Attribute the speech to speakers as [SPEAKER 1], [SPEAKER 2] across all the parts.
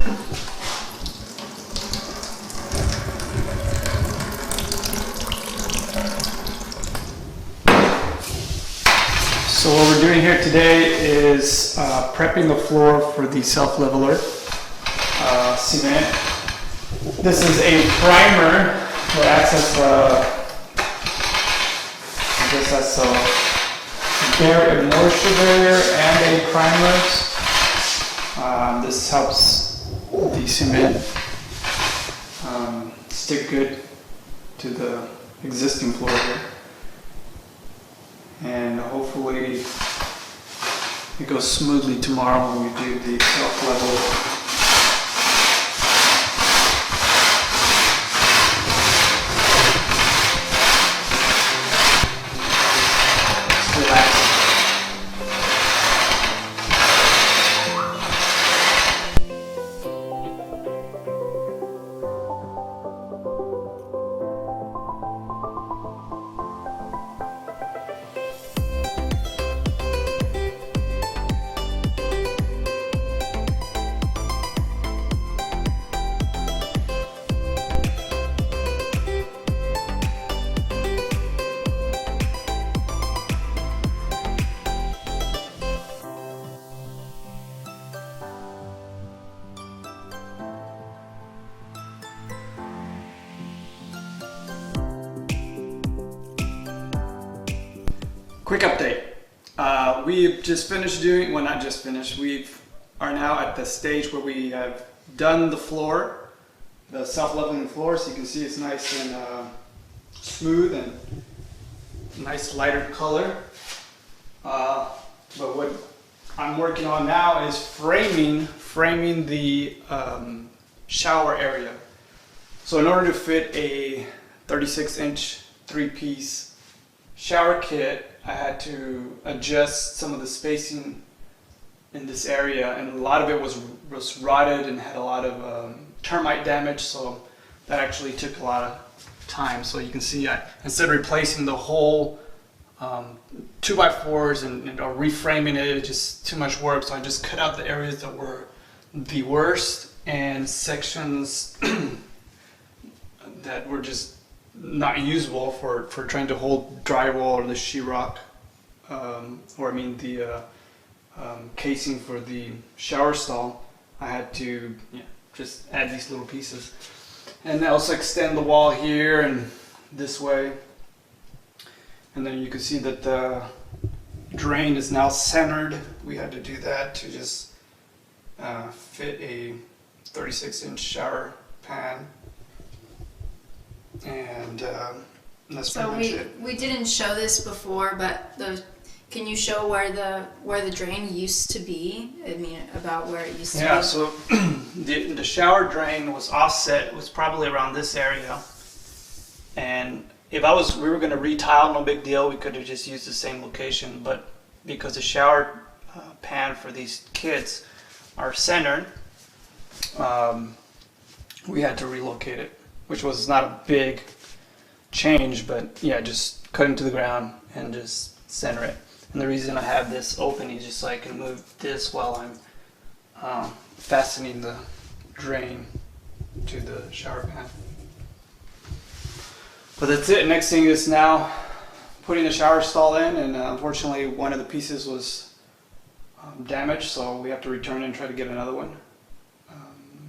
[SPEAKER 1] So what we're doing here today is prepping the floor for the self-leveler cement. This is a primer that acts as a moisture barrier and a primer. This helps the cement stick good to the existing floor here. And hopefully it goes smoothly tomorrow when we do the self-level. Just relax. Quick update. We've just finished doing, well not just finished, we are now at the stage where we have done the floor, the self-leveling floor, so you can see it's nice and smooth and nice lighter color. But what I'm working on now is framing the shower area. So in order to fit a 36-inch 3-piece shower kit, I had to adjust some of the spacing in this area, and a lot of it was rotted and had a lot of termite damage, so that actually took a lot of time. So you can see instead of replacing the whole 2x4s and reframing it, it's just too much work, so I just cut out the areas that were the worst and sections that were just not usable for trying to hold drywall or the sheetrock, the casing for the shower stall. I had to just add these little pieces, and also extend the wall here and this way. And then you can see that the drain is now centered. We had to do that to just fit a 36-inch shower pan. And that's pretty much it.
[SPEAKER 2] We didn't show this before, but can you show where the drain used to be? I mean, about where it used to be.
[SPEAKER 1] Yeah, so the shower drain was offset. It was probably around this area. And if we were going to retile, no big deal. We could have just used the same location. But because the shower pan for these kids are centered, we had to relocate it, which was not a big change, but yeah, just cut into the ground and just center it. And the reason I have this open is just so I can move this while I'm fastening the drain to the shower pan. But that's it. Next thing is now putting the shower stall in, and unfortunately one of the pieces was damaged, so we have to return it and try to get another one.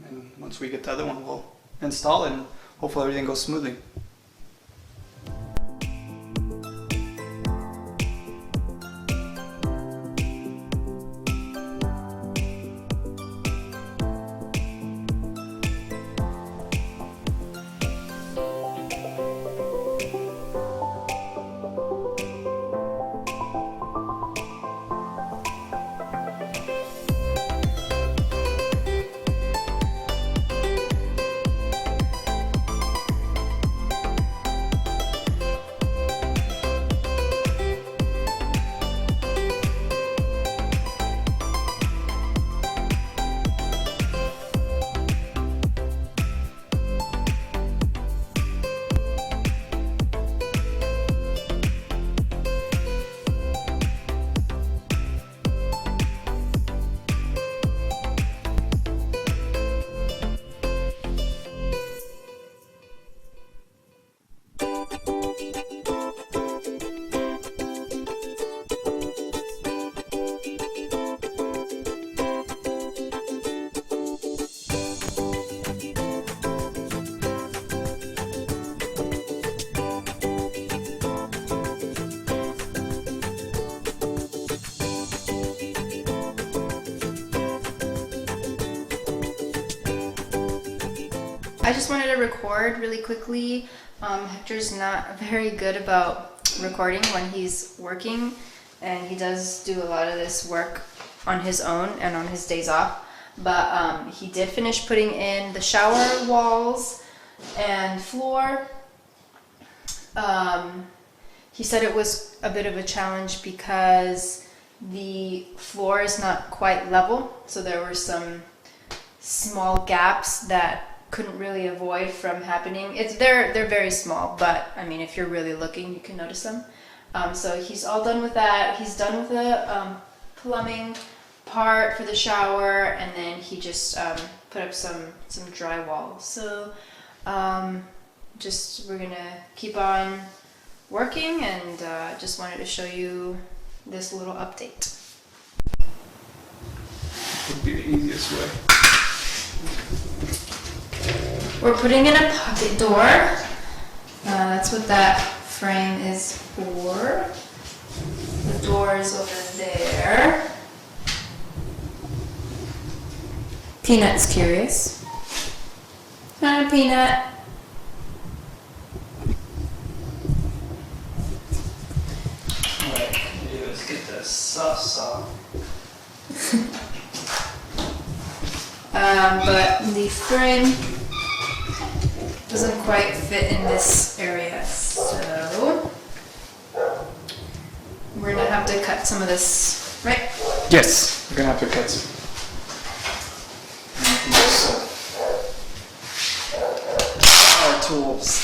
[SPEAKER 1] And once we get the other one, we'll install it, and hopefully everything goes smoothly.
[SPEAKER 2] I just wanted to record really quickly. Hector's not very good about recording when he's working, and he does do a lot of this work on his own and on his days off. But he did finish putting in the shower walls and floor. He said it was a bit of a challenge because the floor is not quite level, so there were some small gaps that couldn't really avoid from happening. They're very small, but I mean, if you're really looking, you can notice them. So he's all done with that. He's done with the plumbing part for the shower, and then he just put up some drywall. So we're gonna keep on working, and just wanted to show you this little update.
[SPEAKER 1] Would be the easiest way.
[SPEAKER 2] We're putting in a pocket door. That's what that frame is for. The door is over there. Peanut's curious. Hi, Peanut.
[SPEAKER 1] Alright, let's get the sauce off.
[SPEAKER 2] But the frame doesn't quite fit in this area, so we're gonna have to cut some of this, right?
[SPEAKER 1] Yes, we're gonna have to cut some. Our tools.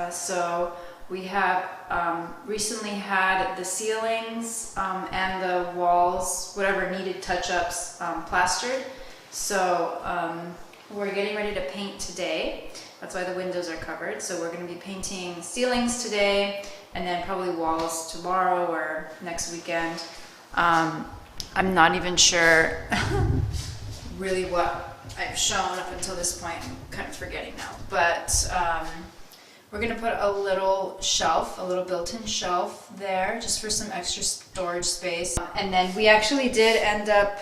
[SPEAKER 2] So We have recently had the ceilings and the walls, whatever needed touch-ups, plastered. So we're getting ready to paint today. That's why the windows are covered. So we're going to be painting ceilings today, and then probably walls tomorrow or next weekend. I'm not even sure really what I've shown up until this point. I'm kind of forgetting now. But we're going to put a little shelf, a little built-in shelf there, just for some extra storage space. And then we actually did end up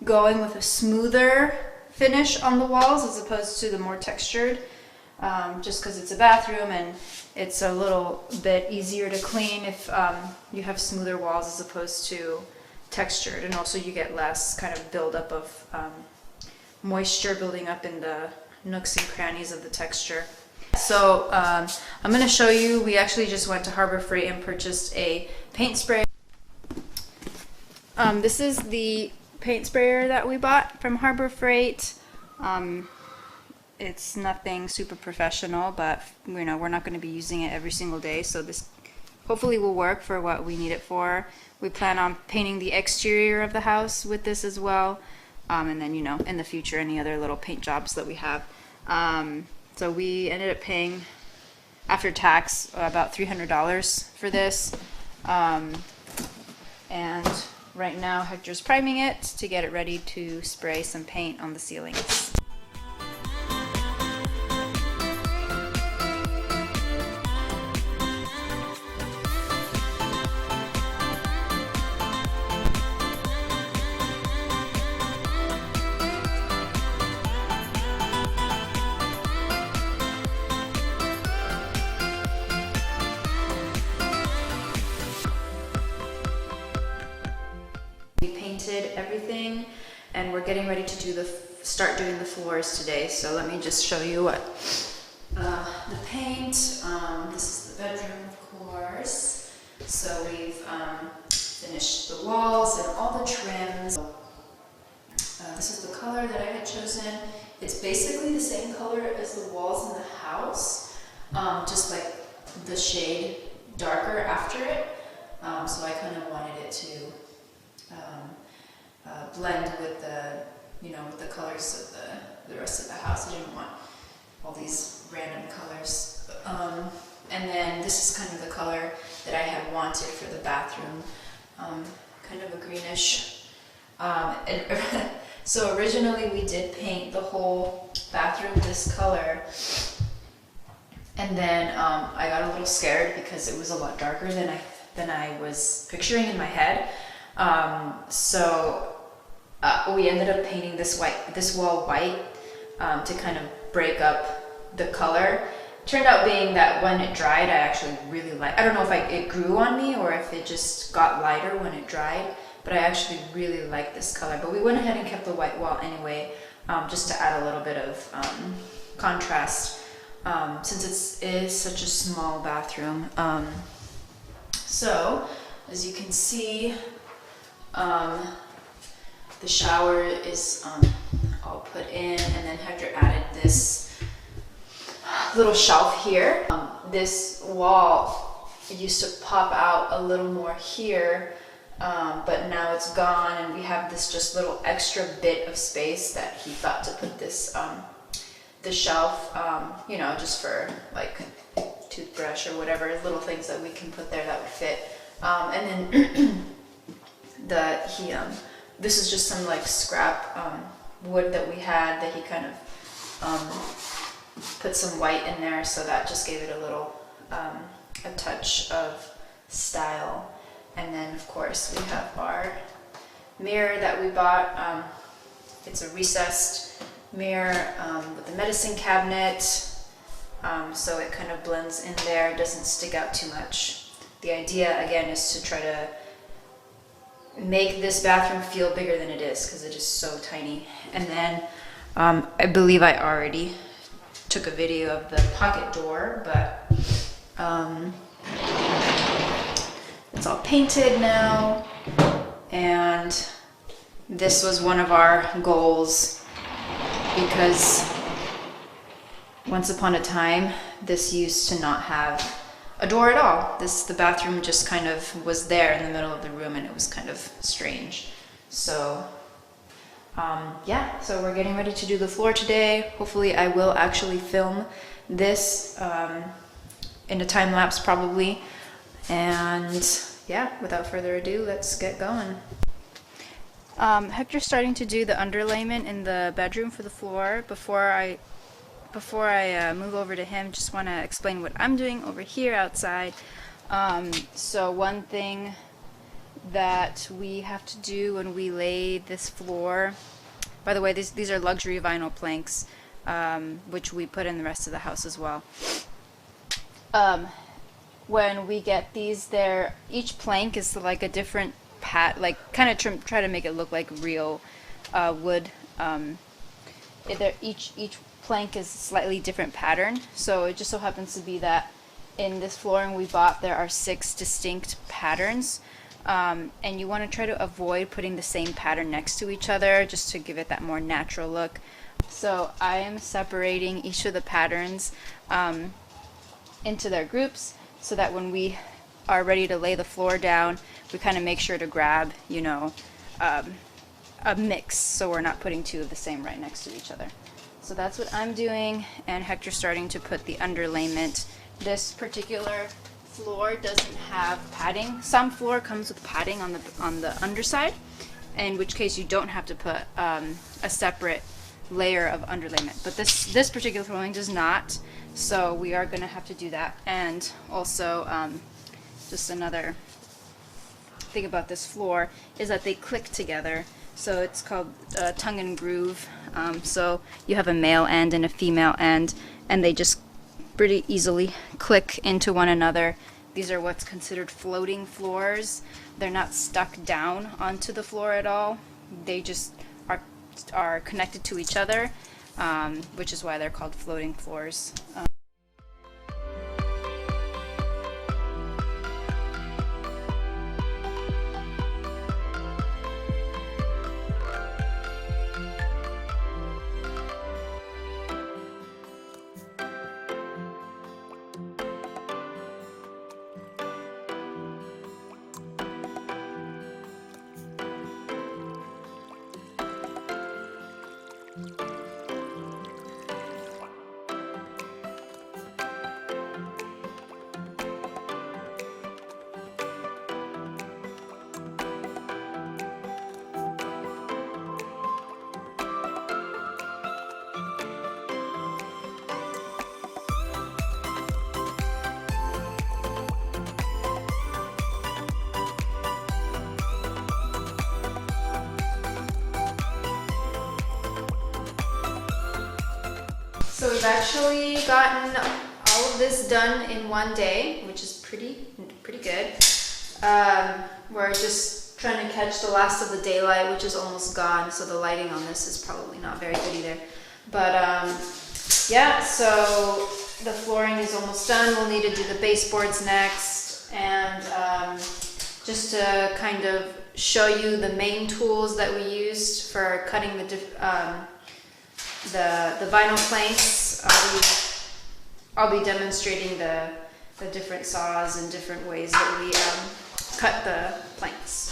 [SPEAKER 2] going with a smoother finish on the walls as opposed to the more textured, just because it's a bathroom and it's a little bit easier to clean if you have smoother walls as opposed to textured, and also you get less kind of buildup of moisture building up in the nooks and crannies of the texture. So I'm going to show you, we actually just went to Harbor Freight and purchased a paint spray. This is the paint sprayer that we bought from Harbor Freight. It's nothing super professional, but you know, we're not going to be using it every single day, so this hopefully will work for what we need it for. We plan on painting the exterior of the house with this as well, and then, you know, in the future any other little paint jobs that we have. So we ended up paying after tax about $300 for this, and right now Hector's priming it to get it ready to spray some paint on the ceilings. Everything, and we're getting ready to start doing the floors today. So let me just show you what the paint. This is the bedroom, of course. So we've finished the walls and all the trims. This is the color that I had chosen. It's basically the same color as the walls in the house, just like the shade darker after it. So I kind of wanted it to blend with the, you know, with the colors of the rest of the house. I didn't want all these random colors. And then this is kind of the color that I had wanted for the bathroom, kind of a greenish. So originally we did paint the whole bathroom this color, and then I got a little scared because it was a lot darker than I was picturing in my head. So we ended up painting this wall white to kind of break up the color. Turned out being that when it dried, I actually really liked. I don't know if it grew on me or if it just got lighter when it dried, but I actually really like this color. But we went ahead and kept the white wall anyway, just to add a little bit of contrast, since it is such a small bathroom. So as you can see, the shower is all put in, and then Hector added this little shelf here. This wall used to pop out a little more here, but now it's gone, and we have this just little extra bit of space that he thought to put this the shelf, you know, just for like toothbrush or whatever, little things that we can put there that would fit. And then this is just some like scrap wood that we had that he kind of put some white in there, so that just gave it a little a touch of style. And then of course we have our mirror that we bought. It's a recessed mirror with the medicine cabinet, so it kind of blends in there, doesn't stick out too much. The idea again is to try to make this bathroom feel bigger than it is, because it is so tiny. And then I believe I already took a video of the pocket door, but it's all painted now. And this was one of our goals, because once upon a time this used to not have a door at all. The bathroom just kind of was there in the middle of the room, and it was kind of strange. So yeah, so we're getting ready to do the floor today. Hopefully I will actually film this in a time lapse probably. And yeah, without further ado, let's get going. Hector's starting to do the underlayment in the bedroom for the floor. Before I move over to him, just want to explain what I'm doing over here outside. So one thing that we have to do when we lay this floor, by the way, these are luxury vinyl planks, which we put in the rest of the house as well. When we get these, each plank is like a different like kind of try to make it look like real wood. Each plank is a slightly different pattern, so it just so happens to be that in this flooring we bought, there are 6 distinct patterns, and you want to try to avoid putting the same pattern next to each other just to give it that more natural look. So I am separating each of the patterns into their groups, so that when we are ready to lay the floor down, we kind of make sure to grab, you know, a mix, so we're not putting 2 of the same right next to each other. So that's what I'm doing, and Hector's starting to put the underlayment. This particular floor doesn't have padding. Some floor comes with padding on the underside, in which case you don't have to put a separate layer of underlayment. But this particular flooring does not, so we are going to have to do that. And also, just another thing about this floor is that they click together. So it's called tongue and groove. So you have a male end and a female end, and they just pretty easily click into one another. These are what's considered floating floors. They're not stuck down onto the floor at all. They just are connected to each other, which is why they're called floating floors. So we've actually gotten all of this done in one day, which is pretty good. We're just trying to catch the last of the daylight, which is almost gone, so the lighting on this is probably not very good either. But yeah, so the flooring is almost done. We'll need to do the baseboards next, and just to kind of show you the main tools that we used for cutting the vinyl planks. I'll be demonstrating the different saws and different ways that we cut the planks.